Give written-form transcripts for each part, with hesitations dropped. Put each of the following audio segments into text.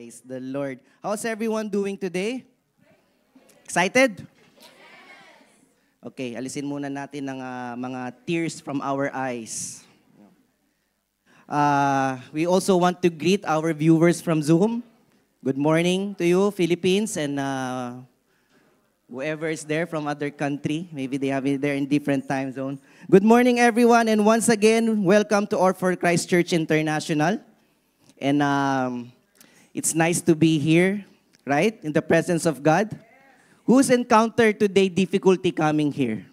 Praise the Lord. How's everyone doing today? Excited? Okay, alisin muna natin ng mga tears from our eyes. We also want to greet our viewers from Zoom. Good morning to you, Philippines, and whoever is there from other country. Maybe they have it there in different time zone. Good morning, everyone, and once again, welcome to Or for Christ Church International. And it's nice to be here, right, in the presence of God. Who's encountered today difficulty coming here?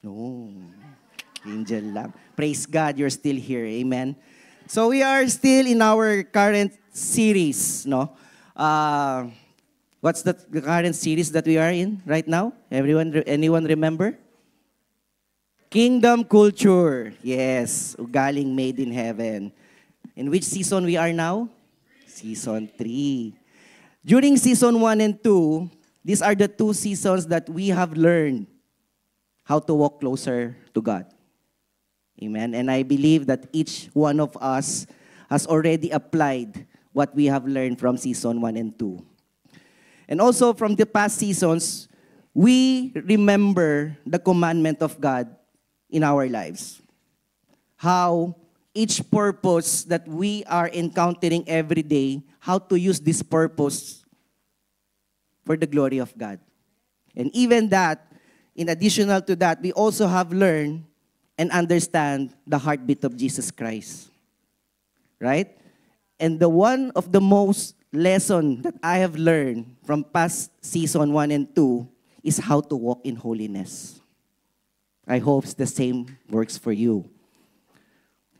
No, angel lang. Praise God, you're still here. Amen. So we are still in our current series, no? What's the current series that we are in right now? Anyone remember? Kingdom Culture. Yes, Ugaling Made in Heaven. In which season we are now? Season 3. During season 1 and 2, these are the 2 seasons that we have learned how to walk closer to God. Amen. And I believe that each one of us has already applied what we have learned from season 1 and 2. And also from the past seasons, we remember the commandment of God in our lives. How each purpose that we are encountering every day, how to use this purpose for the glory of God. And even that, in additional to that, we also have learned and understand the heartbeat of Jesus Christ. Right? And the one of the most lesson that I have learned from past season 1 and 2 is how to walk in holiness. I hope the same works for you.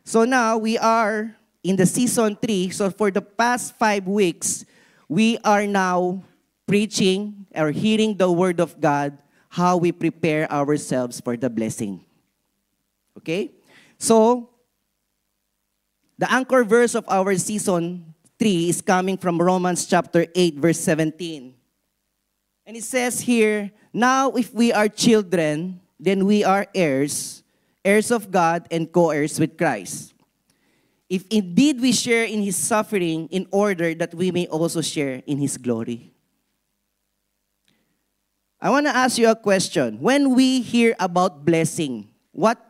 So now we are in the season 3. So for the past 5 weeks, we are now preaching or hearing the word of God, how we prepare ourselves for the blessing. Okay? So, the anchor verse of our season 3 is coming from Romans chapter 8, verse 17. And it says here, now if we are children, then we are heirs, heirs of God and co-heirs with Christ. If indeed we share in His suffering in order that we may also share in His glory. I want to ask you a question. When we hear about blessing, what's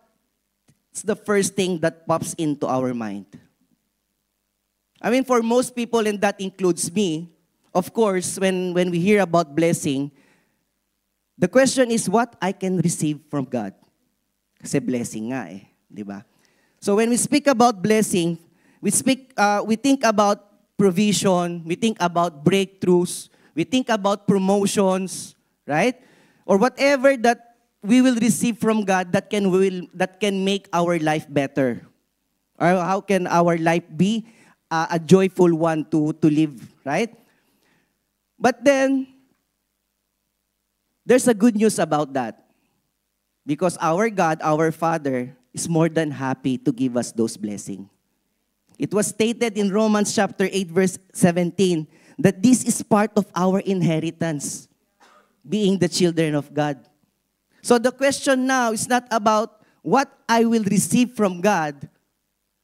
the first thing that pops into our mind? I mean, for most people, and that includes me, of course, when we hear about blessing, the question is what I can receive from God. Kasi blessing nga eh, di ba? So when we speak about blessing, we think about provision, we think about breakthroughs, we think about promotions, right? Or whatever that we will receive from God that can make our life better. Or how can our life be a joyful one to live, right? But then, there's a good news about that. Because our God, our Father, is more than happy to give us those blessings. It was stated in Romans chapter 8, verse 17, that this is part of our inheritance, being the children of God. So the question now is not about what I will receive from God,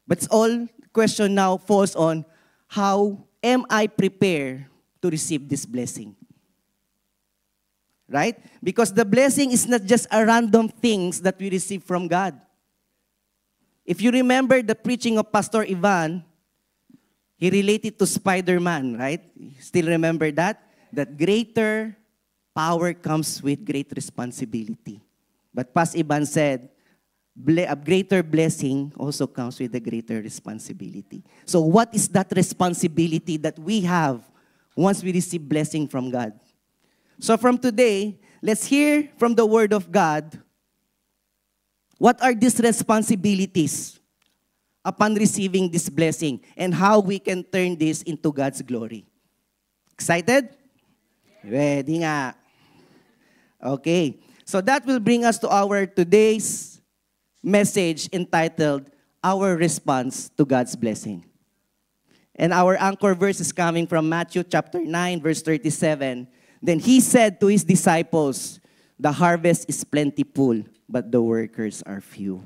but all question now falls on how am I prepared to receive this blessing? Right? Because the blessing is not just a random things that we receive from God. If you remember the preaching of Pastor Ivan, he related to Spider-Man, right? Still remember that? That greater power comes with great responsibility. But Pastor Ivan said, a greater blessing also comes with a greater responsibility. So what is that responsibility that we have once we receive blessing from God? So from today, let's hear from the Word of God, what are these responsibilities upon receiving this blessing and how we can turn this into God's glory. Excited? Ready nga. Okay. So that will bring us to our today's message entitled, Our Response to God's Blessing. And our anchor verse is coming from Matthew chapter 9, verse 37. Then He said to His disciples, the harvest is plentiful, but the workers are few.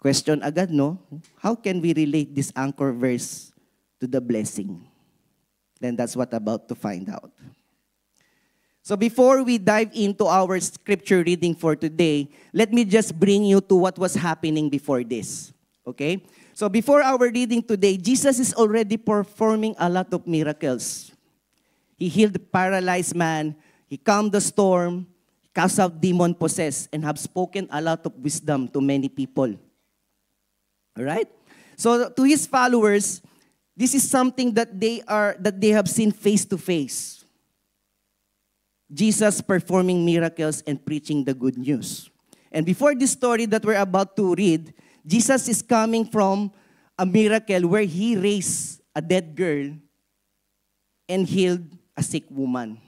Question agad, no? How can we relate this anchor verse to the blessing? Then that's what about to find out. So before we dive into our scripture reading for today, let me just bring you to what was happening before this. Okay? So before our reading today, Jesus is already performing a lot of miracles. He healed the paralyzed man, he calmed the storm, cast out demon possessed, and have spoken a lot of wisdom to many people. All right? So to his followers, this is something that they have seen face to face. Jesus performing miracles and preaching the good news. And before this story that we're about to read, Jesus is coming from a miracle where he raised a dead girl and healed a sick woman.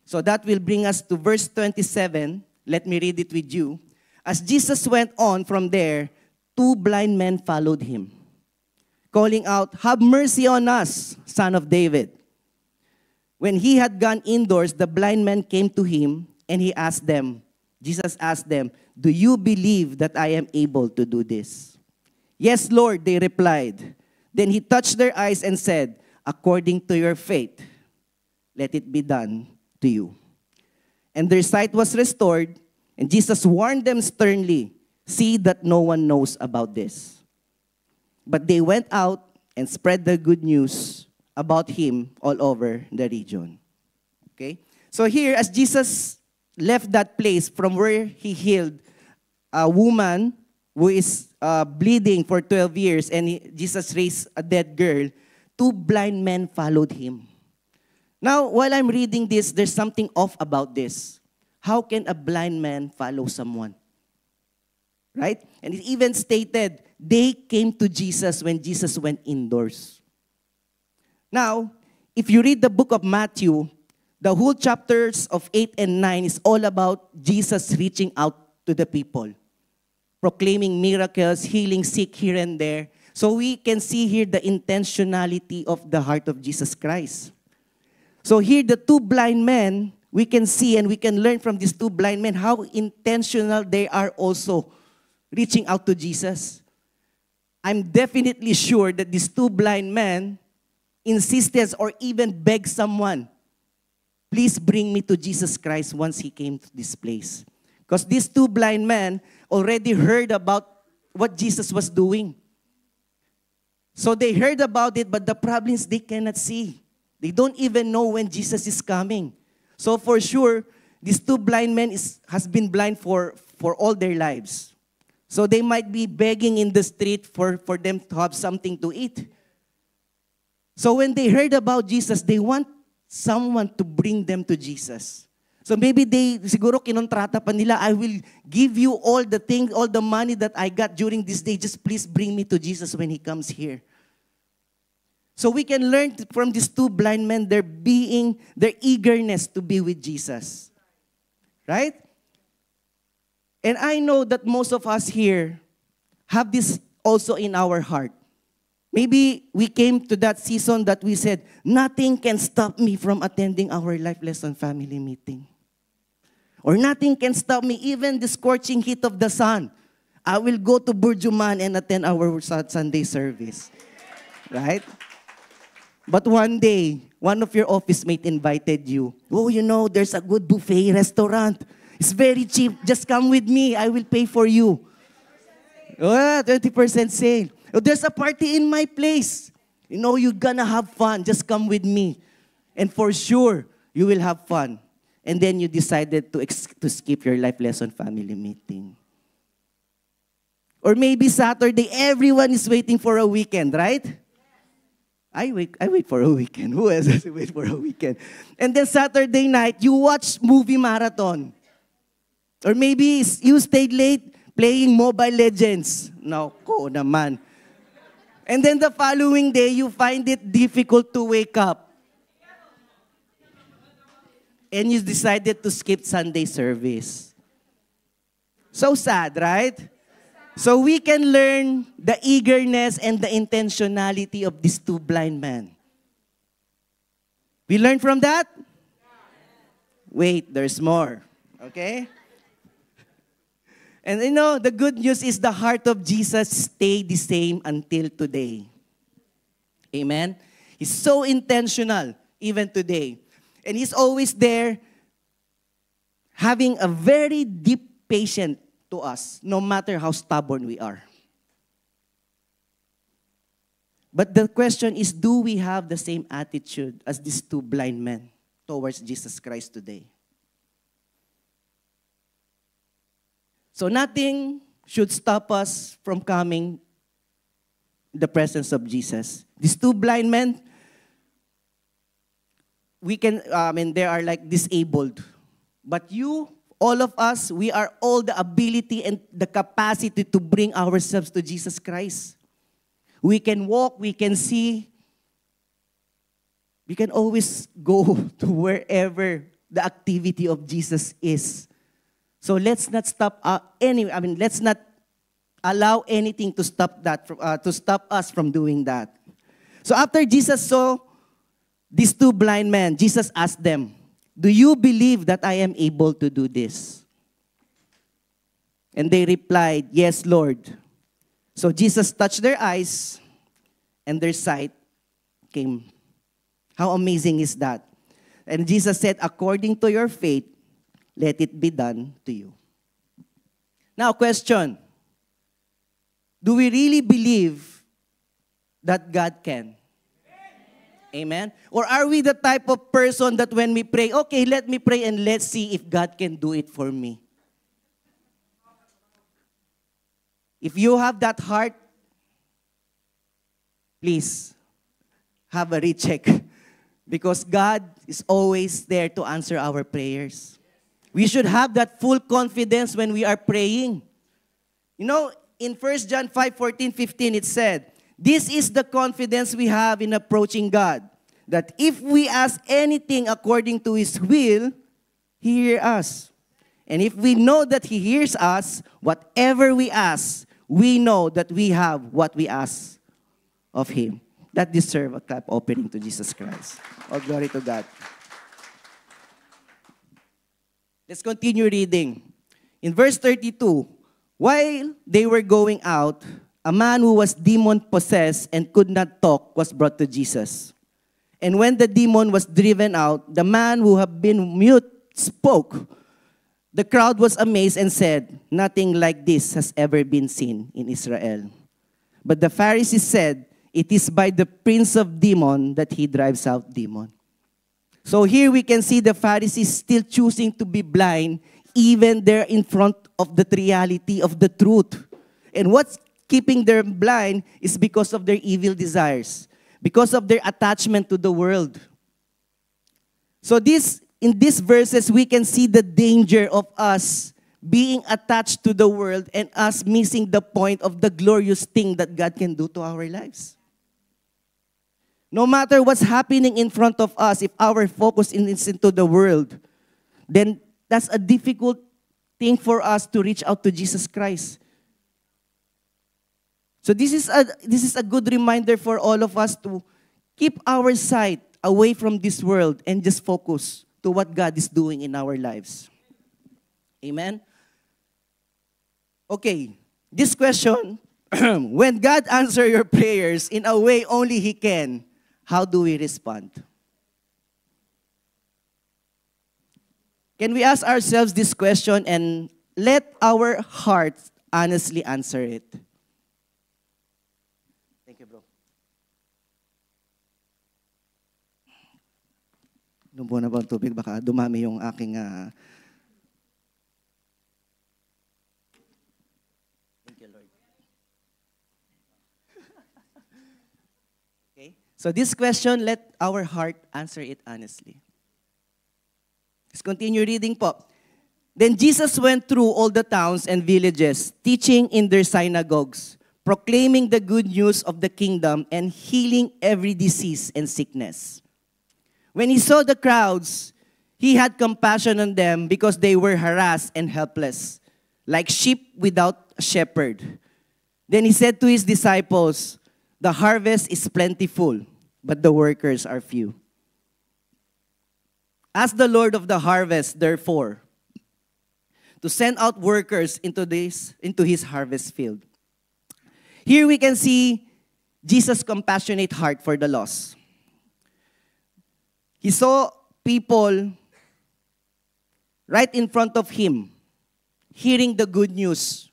So that will bring us to verse 27. Let me read it with you. As Jesus went on from there, 2 blind men followed him, calling out, "Have mercy on us, Son of David." When he had gone indoors, the blind men came to him, and Jesus asked them, "Do you believe that I am able to do this?" "Yes, Lord," they replied. Then he touched their eyes and said, "According to your faith, let it be done to you." And their sight was restored, and Jesus warned them sternly, "See that no one knows about this." But they went out and spread the good news about him all over the region. Okay? So here, as Jesus left that place from where he healed a woman who is bleeding for 12 years, and Jesus raised a dead girl, 2 blind men followed him. Now, while I'm reading this, there's something off about this. How can a blind man follow someone? Right? And it even stated, they came to Jesus when Jesus went indoors. Now, if you read the book of Matthew, the whole chapters of 8 and 9 is all about Jesus reaching out to the people, proclaiming miracles, healing sick here and there. So we can see here the intentionality of the heart of Jesus Christ. So here, the 2 blind men, we can see and we can learn from these 2 blind men how intentional they are also reaching out to Jesus. I'm definitely sure that these 2 blind men insisted or even begged someone, "Please bring me to Jesus Christ," once he came to this place. Because these 2 blind men already heard about what Jesus was doing. So they heard about it, but the problem is they cannot see. They don't even know when Jesus is coming. So for sure, these 2 blind men has been blind for all their lives. So they might be begging in the street for them to have something to eat. So when they heard about Jesus, they want someone to bring them to Jesus. So maybe siguro kinontrata pa nila, "I will give you all the things, all the money that I got during this day. Just please bring me to Jesus when he comes here." So we can learn from these 2 blind men, their eagerness to be with Jesus. Right? And I know that most of us here have this also in our heart. Maybe we came to that season that we said, "Nothing can stop me from attending our Life Lesson family meeting." Or, "Nothing can stop me, even the scorching heat of the sun. I will go to Burjuman and attend our Sunday service." Right? But one day, one of your office mates invited you. "Oh, there's a good buffet restaurant. It's very cheap. Just come with me. I will pay for you." 20% sale. "Oh, there's a party in my place. You're gonna have fun. Just come with me. And for sure, you will have fun." And then you decided to skip your Life Lesson family meeting. Or maybe Saturday, everyone is waiting for a weekend, right? I wait for a weekend. Who else has to wait for a weekend? And then Saturday night, you watch movie marathon. Or maybe you stayed late playing Mobile Legends. Naku naman. And then the following day, you find it difficult to wake up. And you decided to skip Sunday service. So sad, right? So we can learn the eagerness and the intentionality of these 2 blind men. We learn from that? Wait, there's more. Okay? And the good news is the heart of Jesus stayed the same until today. Amen? He's so intentional, even today. And He's always there, having a very deep patience to us, no matter how stubborn we are. But the question is, do we have the same attitude as these two blind men towards Jesus Christ today? So nothing should stop us from coming in the presence of Jesus. These two blind men, they are like disabled. But you, all of us, we are all the ability and the capacity to bring ourselves to Jesus Christ. We can walk, we can see. We can always go to wherever the activity of Jesus is. So let's not stop let's not allow anything to stop us from doing that. So after Jesus saw these two blind men, Jesus asked them, "Do you believe that I am able to do this?" And they replied, "Yes, Lord." So Jesus touched their eyes, and their sight came. How amazing is that? And Jesus said, "According to your faith, let it be done to you." Now, question. Do we really believe that God can? Amen? Or are we the type of person that when we pray, okay, let me pray and let's see if God can do it for me? If you have that heart, please have a recheck. Because God is always there to answer our prayers. We should have that full confidence when we are praying. You know, in 1 John 5:14-15, it said, "This is the confidence we have in approaching God, that if we ask anything according to His will, He hears us. And if we know that He hears us, whatever we ask, we know that we have what we ask of Him." That deserves a clap offering to Jesus Christ. Oh, glory to God. Let's continue reading. In verse 32, while they were going out, a man who was demon-possessed and could not talk was brought to Jesus. And when the demon was driven out, the man who had been mute spoke. The crowd was amazed and said, "Nothing like this has ever been seen in Israel." But the Pharisees said, "It is by the prince of demons that he drives out demons." So here we can see the Pharisees still choosing to be blind, even there in front of the reality of the truth. And what's keeping them blind is because of their evil desires, because of their attachment to the world. So in these verses, we can see the danger of us being attached to the world and us missing the point of the glorious thing that God can do to our lives. No matter what's happening in front of us, if our focus is into the world, then that's a difficult thing for us to reach out to Jesus Christ. So this is a good reminder for all of us to keep our sight away from this world and just focus to what God is doing in our lives. Amen? Okay, this question, when God answers your prayers in a way only He can, how do we respond? Can we ask ourselves this question and let our hearts honestly answer it? Thank you, bro. Lumbo na ba ang tubig? Baka dumami yung aking... Thank you, Lord. Okay? So this question, let our heart answer it honestly. Let's continue reading po. Then Jesus went through all the towns and villages, teaching in their synagogues, proclaiming the good news of the kingdom and healing every disease and sickness. When He saw the crowds, He had compassion on them because they were harassed and helpless, like sheep without a shepherd. Then He said to His disciples, "The harvest is plentiful, but the workers are few. Ask the Lord of the harvest, therefore, to send out workers into His harvest field." Here we can see Jesus' compassionate heart for the lost. He saw people right in front of him, hearing the good news.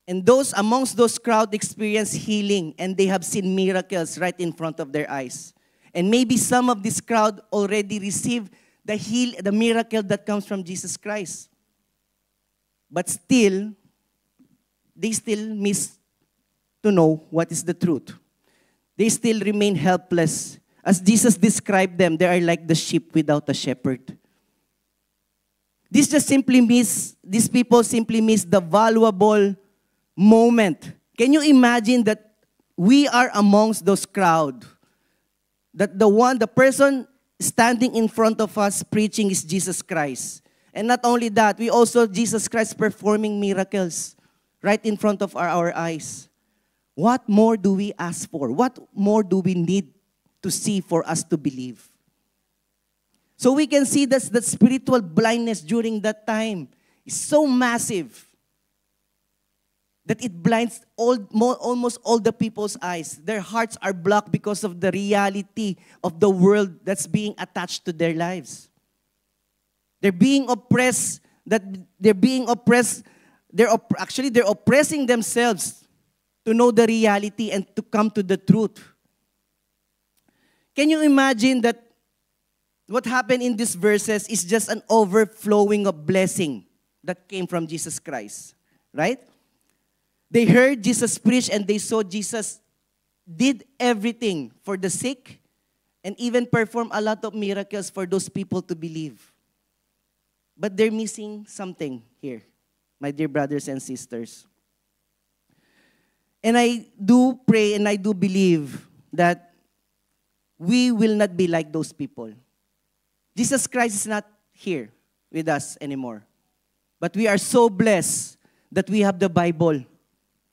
And those amongst those crowd experience healing, and they have seen miracles right in front of their eyes. And maybe some of this crowd already received the miracle that comes from Jesus Christ. But still, they still miss to know what is the truth. They still remain helpless. As Jesus described them, they are like the sheep without a shepherd. These people simply miss the valuable moment. Can you imagine that we are amongst those crowd? That the person standing in front of us preaching is Jesus Christ. And not only that, we also Jesus Christ performing miracles right in front of our eyes. What more do we ask for? What more do we need to see for us to believe? So we can see that the spiritual blindness during that time is so massive that it blinds almost all the people's eyes. Their hearts are blocked because of the reality of the world that's being attached to their lives. They're being oppressed. They're oppressing themselves to know the reality and to come to the truth. Can you imagine that what happened in these verses is just an overflowing of blessing that came from Jesus Christ, right? They heard Jesus preach and they saw Jesus did everything for the sick and even perform a lot of miracles for those people to believe. But they're missing something here, my dear brothers and sisters. And I do pray and I do believe that we will not be like those people. Jesus Christ is not here with us anymore. But we are so blessed that we have the Bible.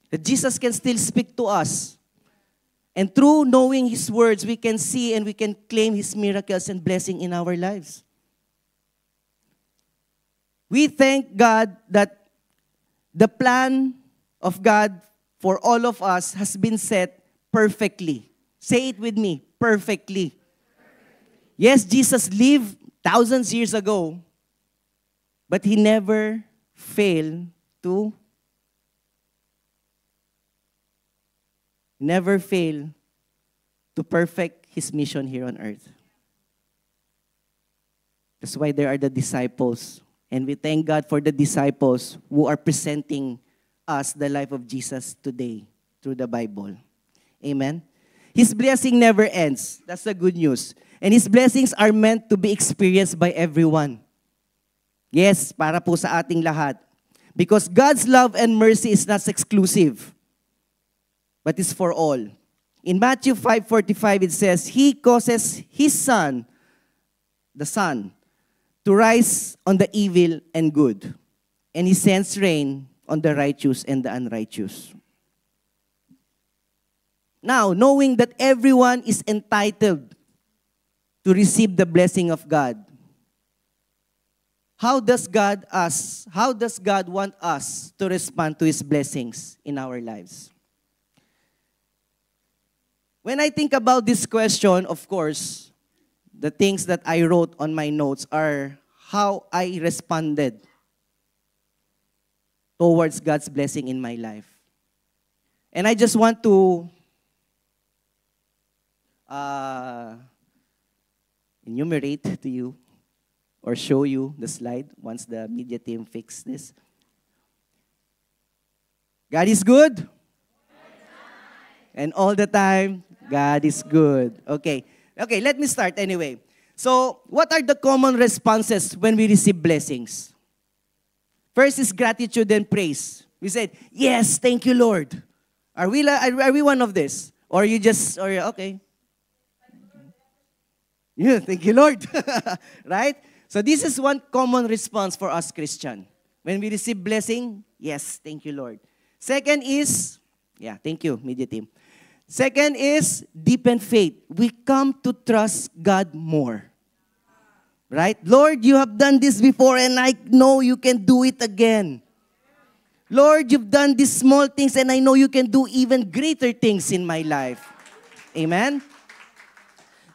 That Jesus can still speak to us. And through knowing His words, we can see and we can claim His miracles and blessing in our lives. We thank God that the plan of God for all of us has been set perfectly. Say it with me, perfectly. Yes, Jesus lived thousands years ago, but He never failed to perfect His mission here on earth. That's why there are the disciples. And we thank God for the disciples who are presenting us the life of Jesus today through the Bible. Amen? His blessing never ends. That's the good news. And His blessings are meant to be experienced by everyone. Yes, para po sa ating lahat. Because God's love and mercy is not exclusive, but it's for all. In Matthew 5:45, it says, He causes His Son, the Son, to rise on the evil and good, and He sends rain on the righteous and the unrighteous. Now, knowing that everyone is entitled to receive the blessing of God, how does God want us to respond to His blessings in our lives? When I think about this question, of course, the things that I wrote on my notes are how I responded towards God's blessing in my life. And I just want to enumerate to you or show you the slide once the media team fixes this. God is good. And all the time, God is good. Okay, let me start anyway. So, what are the common responses when we receive blessings? First is gratitude and praise. We said, yes, thank you, Lord. Are we one of this? Or okay. Yeah, thank you, Lord. Right? So this is one common response for us Christian. When we receive blessing, yes, thank you, Lord. Second is, thank you, media team. Second is deepen faith. We come to trust God more. Right? Lord, you have done this before and I know you can do it again. Lord, you've done these small things and I know you can do even greater things in my life. Amen?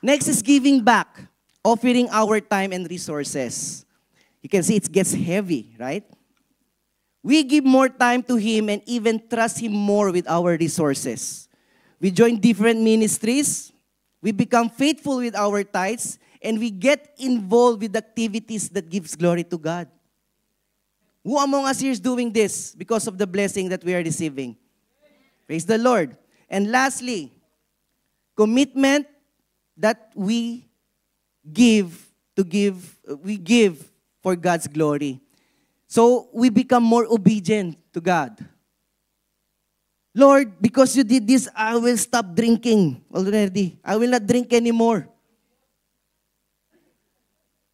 Next is giving back, offering our time and resources. You can see it gets heavy, right? We give more time to Him and even trust Him more with our resources. We join different ministries. We become faithful with our tithes. And we get involved with activities that gives glory to God. Who among us here is doing this because of the blessing that we are receiving? Praise the Lord. And lastly, commitment that we give for God's glory. So we become more obedient to God. Lord, because you did this, I will stop drinking already. I will not drink anymore.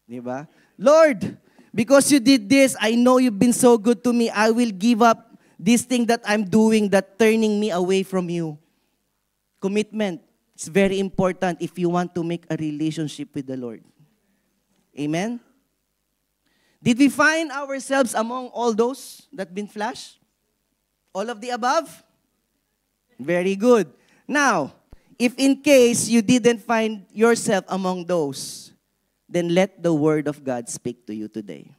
Diba? Lord, because you did this, I know you've been so good to me. I will give up this thing that I'm doing that turning me away from you. Commitment. It's very important if you want to make a relationship with the Lord. Amen? Did we find ourselves among all those that been flashed? All of the above? Very good. Now, if in case you didn't find yourself among those, then let the Word of God speak to you today.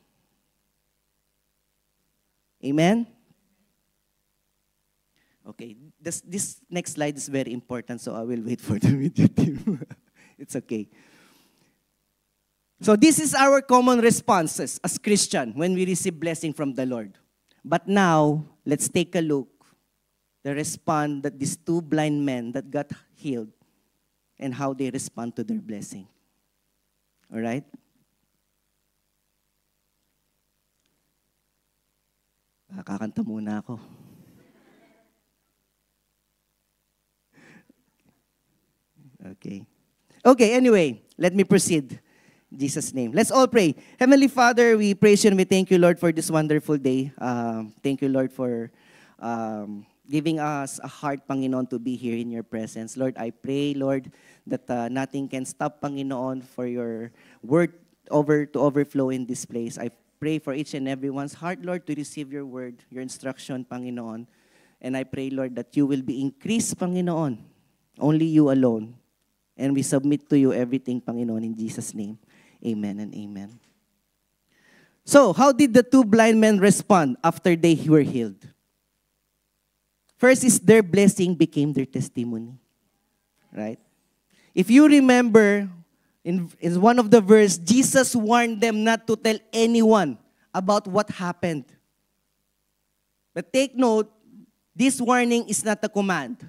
Amen? Okay, this next slide is very important, so I will wait for the media team. It's okay. So this is our common responses as Christian when we receive blessing from the Lord. But now, let's take a look. The response that these two blind men that got healed and how they respond to their blessing. All right? Kakanta muna ako. Okay. Okay, anyway, let me proceed. In Jesus' name. Let's all pray. Heavenly Father, we praise you and we thank you, Lord, for this wonderful day. Thank you, Lord, for giving us a heart, Panginoon, to be here in your presence. Lord, I pray, Lord, that nothing can stop, Panginoon, for your word to overflow in this place. I pray for each and everyone's heart, Lord, to receive your word, your instruction, Panginoon. And I pray, Lord, that you will be increased, Panginoon. Only you alone. And we submit to you everything, Panginoon, in Jesus' name. Amen and amen. So, how did the two blind men respond after they were healed? First is their blessing became their testimony. Right? If you remember, in one of the verses, Jesus warned them not to tell anyone about what happened. But take note, this warning is not a command.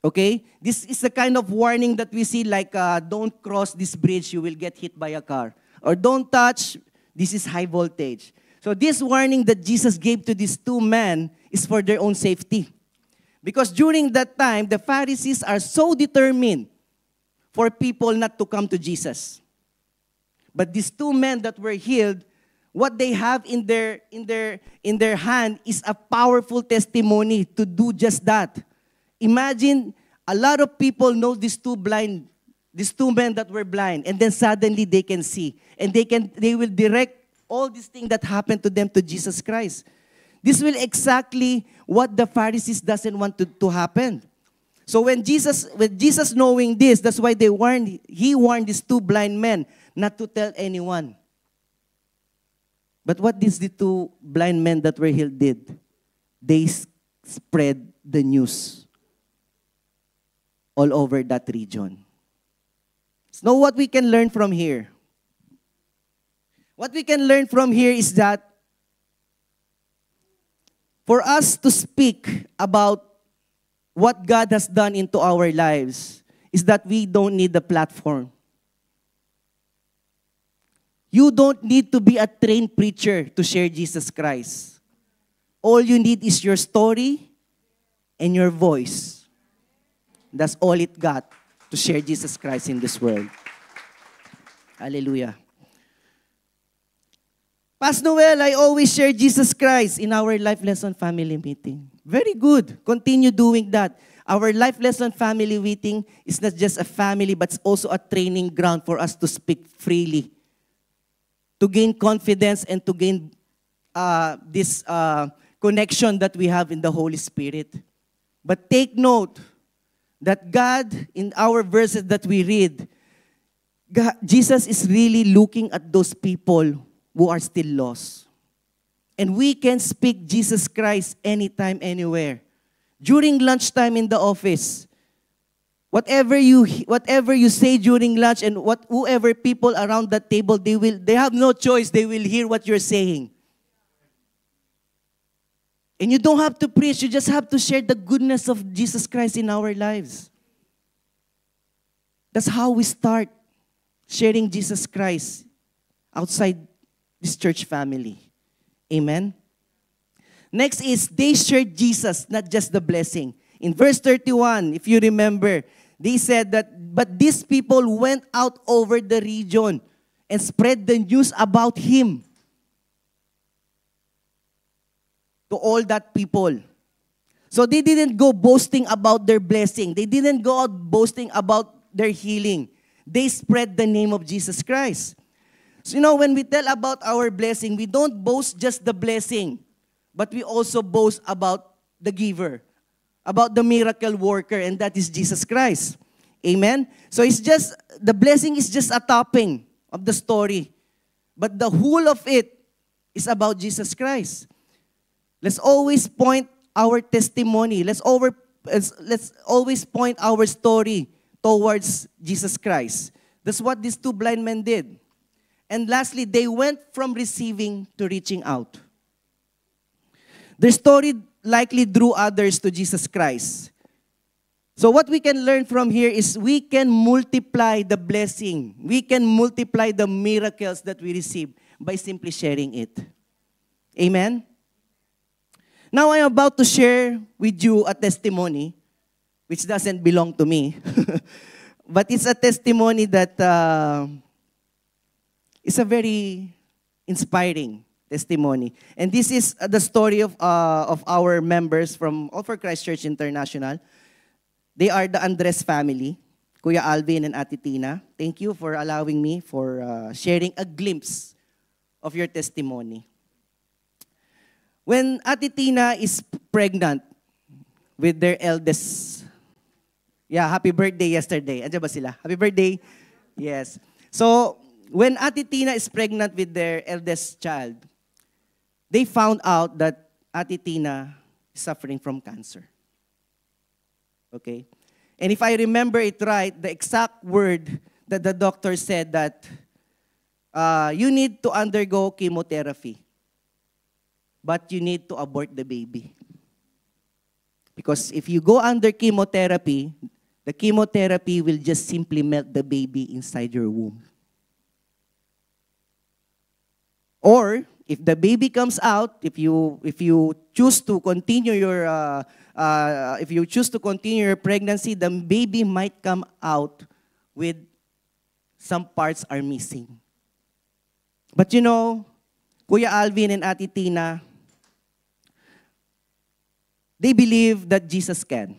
Okay? This is the kind of warning that we see like, don't cross this bridge, you will get hit by a car. Or don't touch, this is high voltage. So this warning that Jesus gave to these two men is for their own safety. Because during that time, the Pharisees are so determined for people not to come to Jesus. But these two men that were healed, what they have in their hand is a powerful testimony to do just that. Imagine a lot of people know these two men that were blind, and then suddenly they can see. And they will direct all these things that happened to them to Jesus Christ. This will exactly what the Pharisees doesn't want to happen. So when Jesus knowing this, that's why he warned these two blind men not to tell anyone. But what these the two blind men that were healed did? They spread the news all over that region. So what we can learn from here? What we can learn from here is that for us to speak about what God has done into our lives is that we don't need a platform. You don't need to be a trained preacher to share Jesus Christ. All you need is your story and your voice. That's all it got to share Jesus Christ in this world. Hallelujah. Pastor Noel, I always share Jesus Christ in our Life Lesson family meeting. Very good. Continue doing that. Our Life Lesson family meeting is not just a family, but it's also a training ground for us to speak freely, to gain confidence and to gain connection that we have in the Holy Spirit. But take note that God, in our verses that we read, Jesus is really looking at those people who are still lost. And we can speak Jesus Christ anytime, anywhere. During lunchtime in the office, whatever you say during lunch, and whoever people around that table, they have no choice. They will hear what you're saying. And you don't have to preach. You just have to share the goodness of Jesus Christ in our lives. That's how we start sharing Jesus Christ outside this church family. Amen? Next is, they shared Jesus, not just the blessing. In verse 31, if you remember, they said that, but these people went out over the region and spread the news about Him to all that people. So they didn't go boasting about their blessing. They didn't go out boasting about their healing. They spread the name of Jesus Christ. So when we tell about our blessing, we don't boast just the blessing, but we also boast about the giver, about the miracle worker, and that is Jesus Christ. Amen? So the blessing is just a topping of the story. But the whole of it is about Jesus Christ. Let's always point our testimony. Let's always point our story towards Jesus Christ. That's what these two blind men did. And lastly, they went from receiving to reaching out. Their story likely drew others to Jesus Christ. So what we can learn from here is we can multiply the blessing. We can multiply the miracles that we receive by simply sharing it. Amen? Now I'm about to share with you a testimony which doesn't belong to me. But it's a testimony that is a very inspiring testimony. And this is the story of our members from Offer Christ Church International. They are the Andres family, Kuya Alvin and Ate Tina. Thank you for allowing me for sharing a glimpse of your testimony. When Ate Tina is pregnant with their eldest, happy birthday yesterday. Andiyan ba sila? Happy birthday. Yes. So, when Ate Tina is pregnant with their eldest child, they found out that Ate Tina is suffering from cancer. Okay? And if I remember it right, the exact word that the doctor said that you need to undergo chemotherapy, but you need to abort the baby. Because if you go under chemotherapy, the chemotherapy will just simply melt the baby inside your womb. Or if the baby comes out, if you choose to continue your pregnancy, the baby might come out with some parts are missing. But Kuya Alvin and Ate Tina, they believe that Jesus can.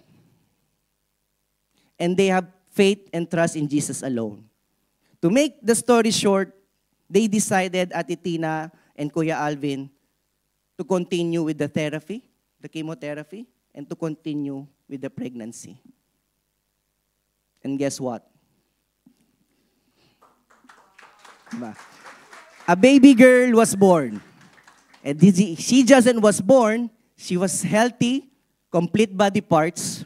And they have faith and trust in Jesus alone. To make the story short, they decided, Ate Tina and Kuya Alvin, to continue with the therapy, the chemotherapy, and to continue with the pregnancy. And guess what? A baby girl was born. And she just was born. She was healthy, complete body parts.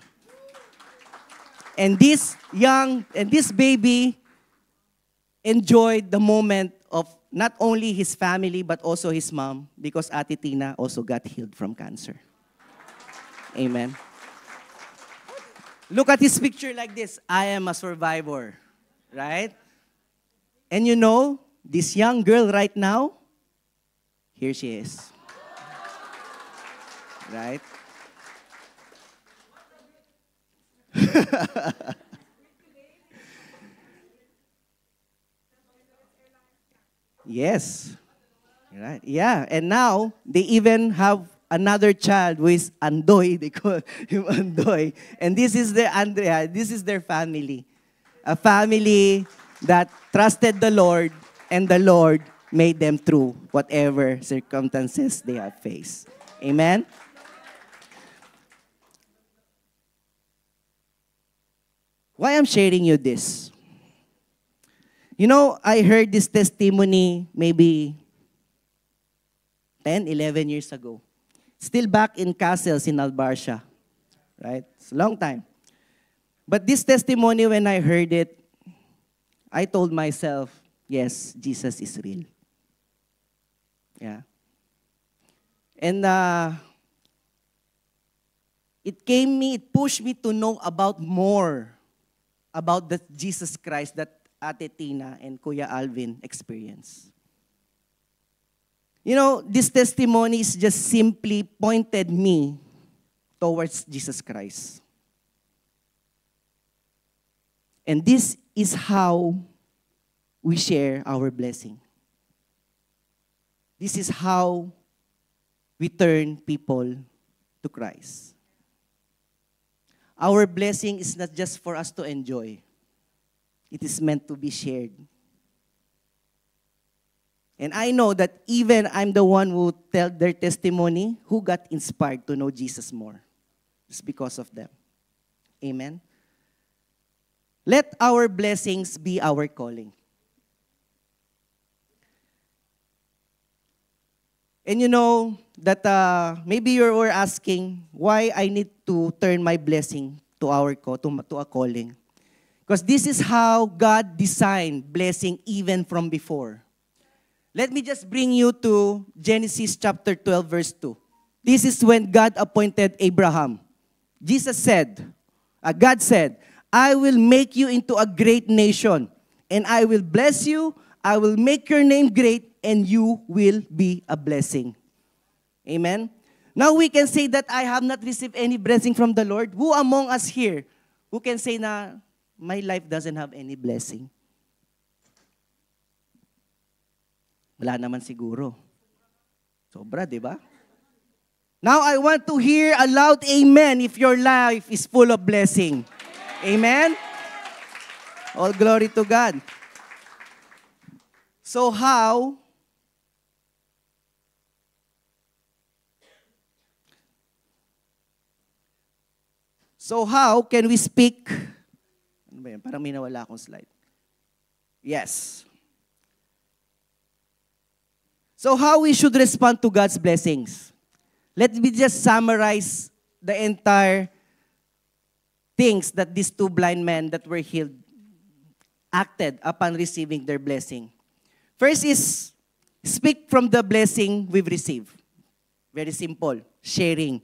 And this baby enjoyed the moment of not only his family, but also his mom, because Ate Tina also got healed from cancer. Amen. Look at his picture like this. I am a survivor. Right? And this young girl right now, here she is. Right? Yes. Right. Yeah. And now they even have another child who is Andoy. They call him Andoy. And this is Andrea. This is their family. A family that trusted the Lord, and the Lord made them through whatever circumstances they have faced. Amen? Why I'm sharing you this? You know, I heard this testimony maybe 10, 11 years ago. Still back in Castles in Albarcia. Right? It's a long time. But this testimony, when I heard it, I told myself, yes, Jesus is real. Yeah. And it pushed me to know about more about the Jesus Christ that Ate Tina and Kuya Alvin experienced. You know, this testimony is just simply pointed me towards Jesus Christ. And this is how we share our blessing. This is how we turn people to Christ. Our blessing is not just for us to enjoy. It is meant to be shared. And I know that even I'm the one who tell their testimony who got inspired to know Jesus more. It's because of them. Amen? Let our blessings be our calling. And you know that maybe you were asking why I need to turn my blessing to a calling. Because this is how God designed blessing even from before. Let me just bring you to Genesis chapter 12, verse 2. This is when God appointed Abraham. God said, I will make you into a great nation, and I will bless you, I will make your name great, and you will be a blessing. Amen? Now we can say that I have not received any blessing from the Lord. Who among us here who can say na my life doesn't have any blessing? Wala naman siguro. Sobra, di ba? Now I want to hear a loud amen if your life is full of blessing. Amen? All glory to God. So how can we speak? Ano ba yan? Parang may nawala akong slide. Yes. So how we should respond to God's blessings? Let me just summarize the entire things that these two blind men that were healed acted upon receiving their blessing. First is, speak from the blessing we've received. Very simple, sharing.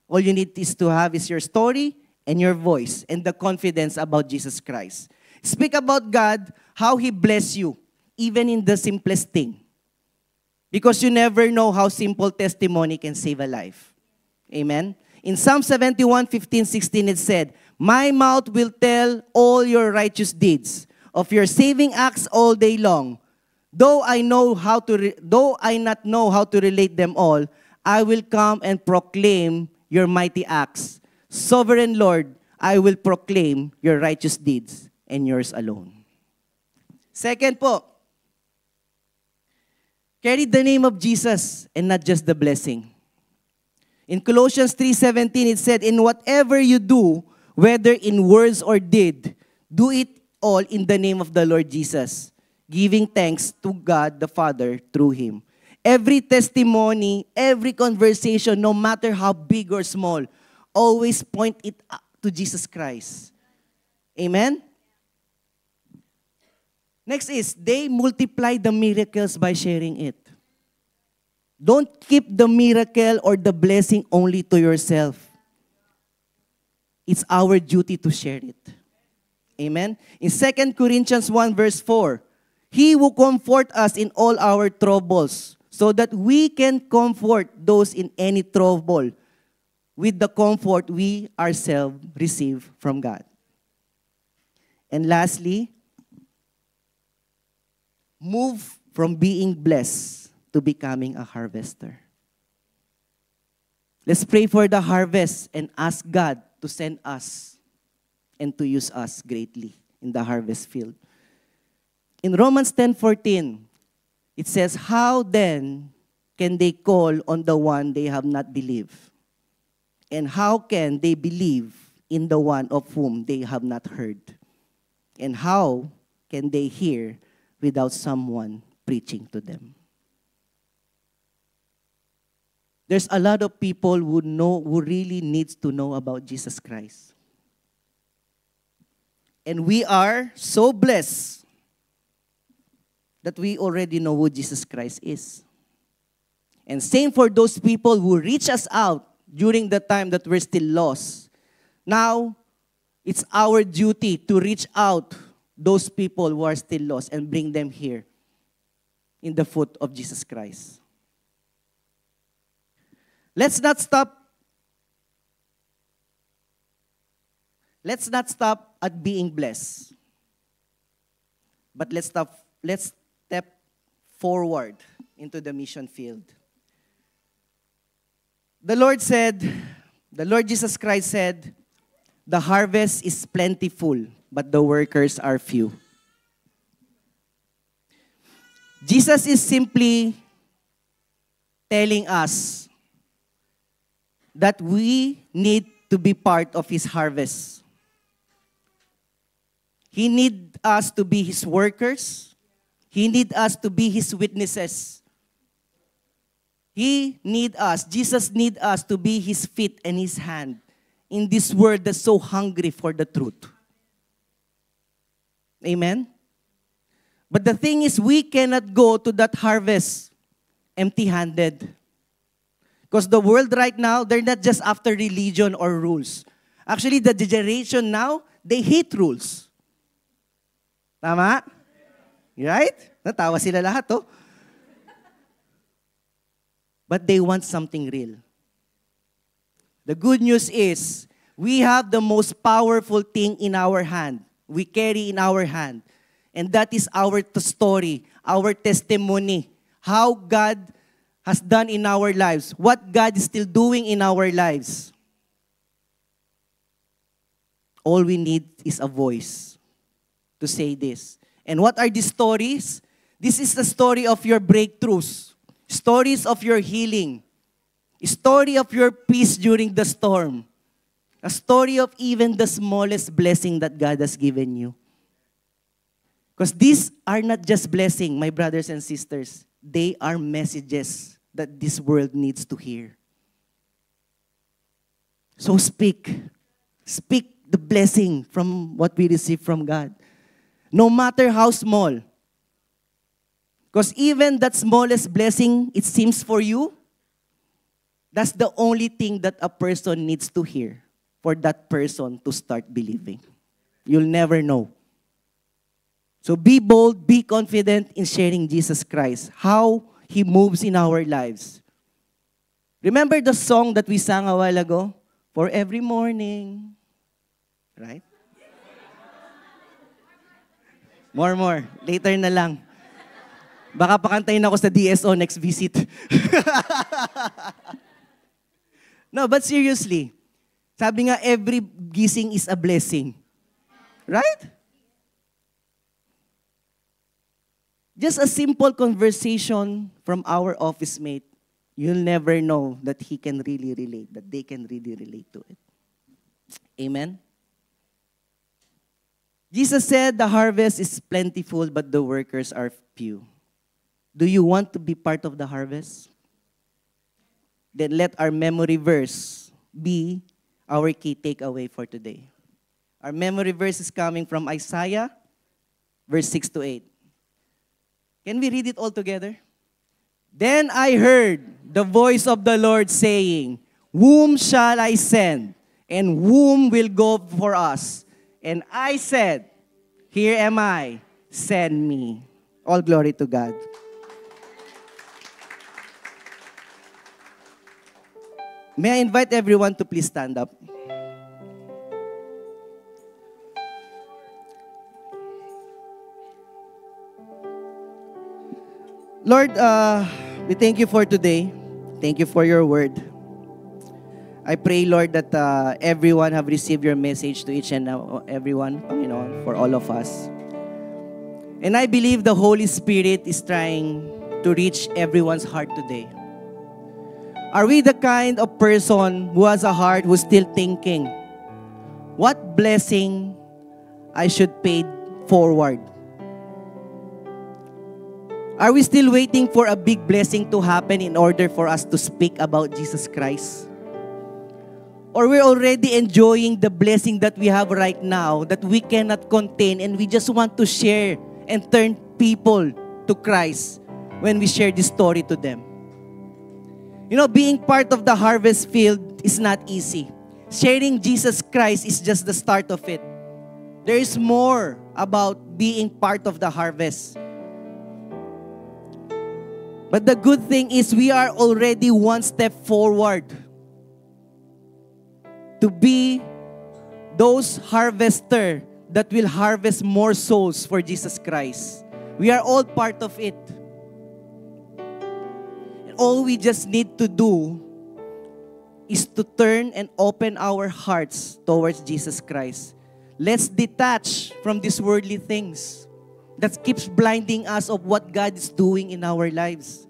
All you need is to have is your story and your voice and the confidence about Jesus Christ. Speak about God, how He bless you, even in the simplest thing. Because you never know how simple testimony can save a life. Amen? In Psalm 71, 15, 16, it said, my mouth will tell all your righteous deeds, of your saving acts all day long. Though I not know how to relate them all, I will come and proclaim your mighty acts. Sovereign Lord, I will proclaim your righteous deeds and yours alone. Second po, carry the name of Jesus and not just the blessing. In Colossians 3:17, it said, in whatever you do, whether in words or deed, do it all in the name of the Lord Jesus, giving thanks to God the Father through Him. Every testimony, every conversation, no matter how big or small, always point it to Jesus Christ. Amen? Next is, they multiply the miracles by sharing it. Don't keep the miracle or the blessing only to yourself. It's our duty to share it. Amen? In 2 Corinthians 1 verse 4, He will comfort us in all our troubles, so that we can comfort those in any trouble with the comfort we ourselves receive from God. And lastly, move from being blessed to becoming a harvester. Let's pray for the harvest and ask God to send us and to use us greatly in the harvest field. In Romans 10:14, It says, how then can they call on the one they have not believed? And how can they believe in the one of whom they have not heard? And how can they hear without someone preaching to them? There's a lot of people who really needs to know about Jesus Christ. And we are so blessed that we already know who Jesus Christ is. And same for those people who reach us out during the time that we're still lost. Now, it's our duty to reach out those people who are still lost and bring them here in the foot of Jesus Christ. Let's not stop at being blessed. But let's step forward into the mission field. The Lord Jesus Christ said, the harvest is plentiful, but the workers are few. Jesus is simply telling us that we need to be part of His harvest. He needs us to be His workers. He needs us to be His witnesses. Jesus needs us to be His feet and His hand in this world that's so hungry for the truth. Amen? But the thing is, we cannot go to that harvest empty-handed. Because the world right now, they're not just after religion or rules. Actually, the generation now, they hate rules. Tama? Right? Natawa sila lahat, oh. But they want something real. The good news is, we have the most powerful thing in our hand. We carry in our hand. And that is our story, our testimony. How God has done in our lives. What God is still doing in our lives. All we need is a voice to say this. And what are these stories? This is the story of your breakthroughs. Stories of your healing. A story of your peace during the storm. A story of even the smallest blessing that God has given you. Because these are not just blessing, my brothers and sisters. They are messages that this world needs to hear. So speak. Speak the blessing from what we receive from God. No matter how small. Because even that smallest blessing, it seems for you, that's the only thing that a person needs to hear for that person to start believing. You'll never know. So be bold, be confident in sharing Jesus Christ, how He moves in our lives. Remember the song that we sang a while ago? For every morning. Right? More. Later na lang. Baka pakantayin ako sa DSO next visit. No, but seriously, sabi nga, every gising is a blessing. Right? Just a simple conversation from our office mate, you'll never know that he can really relate, that they can really relate to it. Amen? Jesus said, the harvest is plentiful, but the workers are few. Do you want to be part of the harvest? Then let our memory verse be our key takeaway for today. Our memory verse is coming from Isaiah, verse 6 to 8. Can we read it all together? Then I heard the voice of the Lord saying, whom shall I send? And whom will go for us? And I said, here am I, send me. All glory to God. May I invite everyone to please stand up. Lord, we thank you for today. Thank you for your word. I pray, Lord, that everyone have received your message to each and everyone, Panginoon, for all of us. And I believe the Holy Spirit is trying to reach everyone's heart today. Are we the kind of person who has a heart who's still thinking, what blessing I should pay forward? Are we still waiting for a big blessing to happen in order for us to speak about Jesus Christ? Or we're already enjoying the blessing that we have right now that we cannot contain, and we just want to share and turn people to Christ when we share this story to them? You know, being part of the harvest field is not easy. Sharing Jesus Christ is just the start of it. There is more about being part of the harvest. But the good thing is we are already one step forward to be those harvesters that will harvest more souls for Jesus Christ. We are all part of it. And all we just need to do is to turn and open our hearts towards Jesus Christ. Let's detach from these worldly things that keeps blinding us of what God is doing in our lives.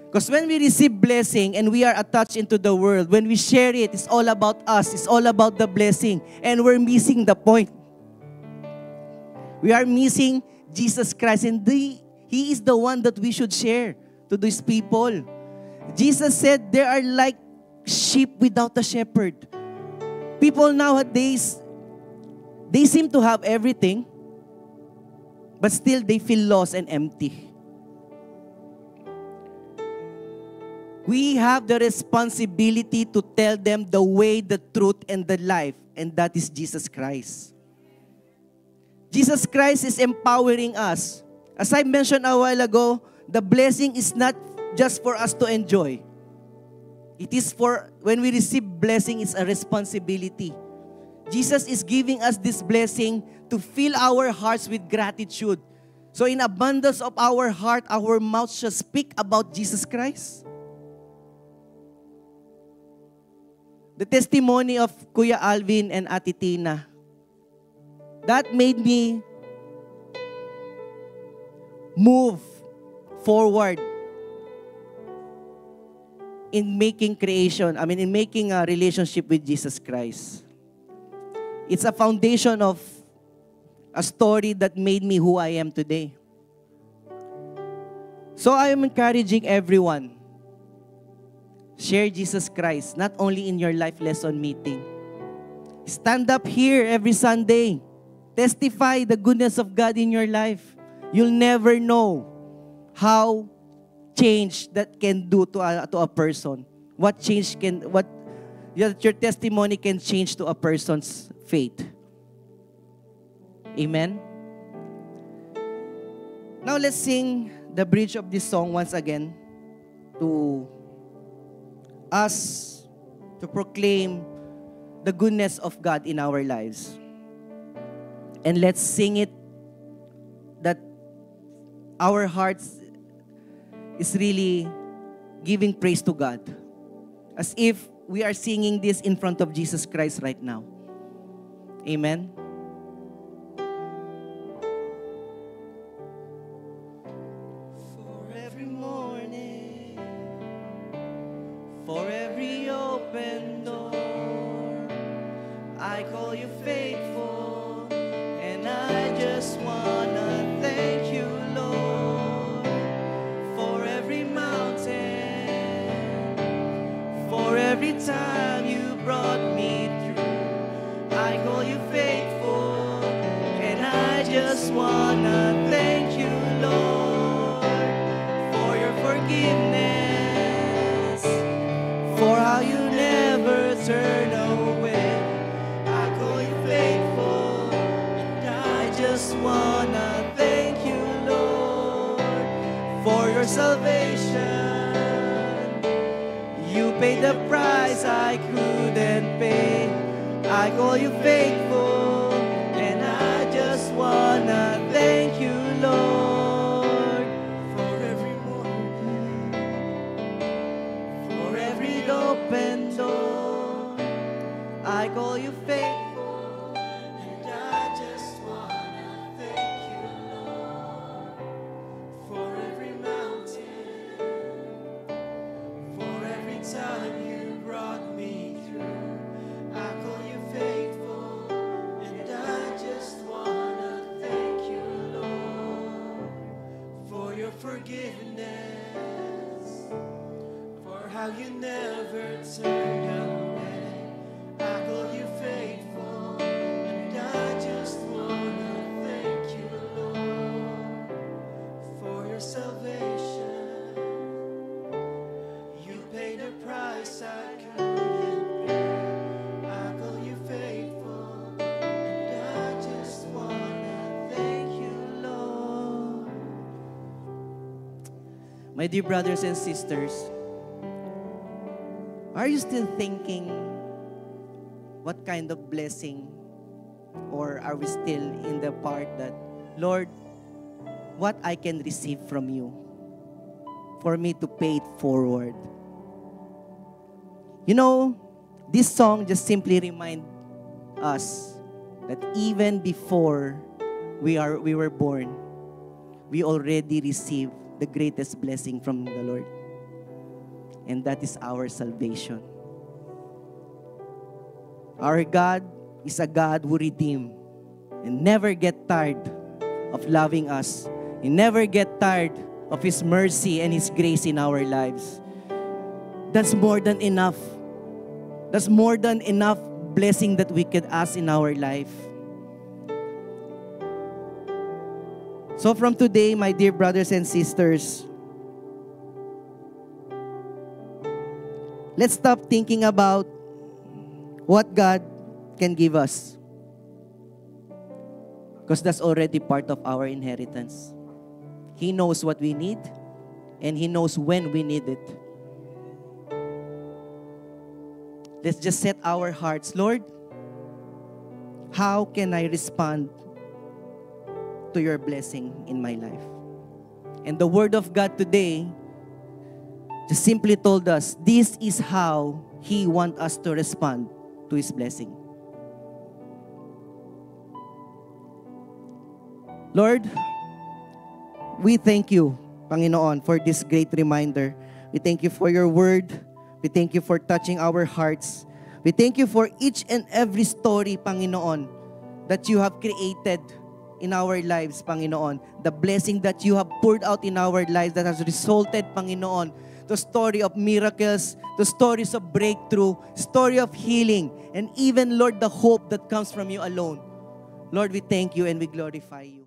Because when we receive blessing and we are attached into the world, when we share it, it's all about us. It's all about the blessing. And we're missing the point. We are missing Jesus Christ. And He is the one that we should share to these people. Jesus said, they are like sheep without a shepherd. People nowadays, they seem to have everything, but still they feel lost and empty. We have the responsibility to tell them the way, the truth, and the life, and that is Jesus Christ. Jesus Christ is empowering us. As I mentioned a while ago, the blessing is not just for us to enjoy. It is for, when we receive blessing, it's a responsibility. Jesus is giving us this blessing to fill our hearts with gratitude. So in abundance of our heart, our mouth shall speak about Jesus Christ. The testimony of Kuya Alvin and Ate Tina, that made me move forward in making in making a relationship with Jesus Christ. It's a foundation of a story that made me who I am today. So I am encouraging everyone, share Jesus Christ, not only in your life lesson meeting. Stand up here every Sunday. Testify the goodness of God in your life. You'll never know how change that can do to a person. Your testimony can change to a person's faith. Amen? Now let's sing the bridge of this song once again to us to proclaim the goodness of God in our lives. And let's sing it that our hearts is really giving praise to God. As if we are singing this in front of Jesus Christ right now. Amen? For every morning, for every open door, I call you faithful, and I just wanna thank you, Lord, for every mountain, for every time you brought me through. I call you faithful, and I just wanna thank you, Lord, for your forgiveness, for how you never turn away. I call you faithful, and I just wanna thank you, Lord, for your salvation. You paid the price I couldn't pay. I call you faithful, and I just wanna thank you, Lord, for every morning, for every open door. I call you faithful, and I just wanna thank you, Lord, for every mountain, forgiveness, for how you never turned away. I call you faithful, and I just wanna thank you, Lord, for your salvation. You paid a price I couldn't pay. I call you faithful, and I just wanna thank you, Lord. My dear brothers and sisters, are you still thinking what kind of blessing? Or are we still in the part that, Lord, what I can receive from you for me to pay it forward? You know, this song just simply reminds us that even before we were born, we already received the greatest blessing from the Lord. And that is our salvation. Our God is a God who redeems and never get tired of loving us. He never get tired of His mercy and His grace in our lives. That's more than enough. That's more than enough blessing that we could ask in our life. So from today, my dear brothers and sisters, let's stop thinking about what God can give us, because that's already part of our inheritance. He knows what we need, and He knows when we need it. Let's just set our hearts, Lord, how can I respond to your blessing in my life? And the Word of God today just simply told us this is how He wants us to respond to His blessing. Lord, we thank you, Panginoon, for this great reminder. We thank you for your word. We thank you for touching our hearts. We thank you for each and every story, Panginoon, that you have created in our lives, Panginoon. The blessing that you have poured out in our lives that has resulted, Panginoon, the story of miracles, the stories of breakthrough, story of healing, and even, Lord, the hope that comes from you alone. Lord, we thank you and we glorify you.